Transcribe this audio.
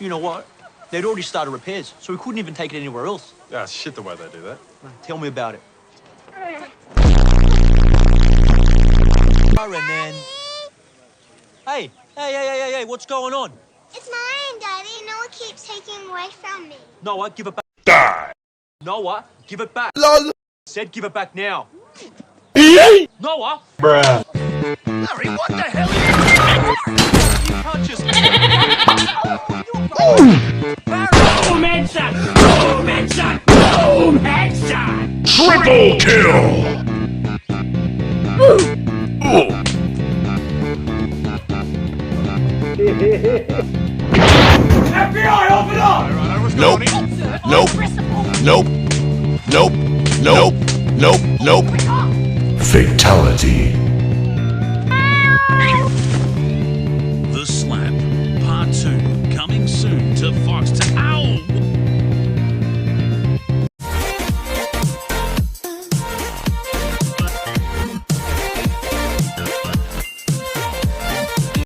You know what? They'd already started repairs, so we couldn't even take it anywhere else. Yeah, shit the way they do that. Tell me about it. And then... Hey, what's going on? It's mine, Daddy. Noah keeps taking away from me. Noah, give it back. Die! Noah, give it back. LOL! Said give it back now. Noah! Bruh. Larry, what the hell are you can't just... Boom headshot! Boom headshot! Boom headshot! Triple kill! FBI, open up! Nope. Nope. Nope. Nope. Nope. Nope. Nope. Fatality. The Slap, Part 2, coming soon to Fox.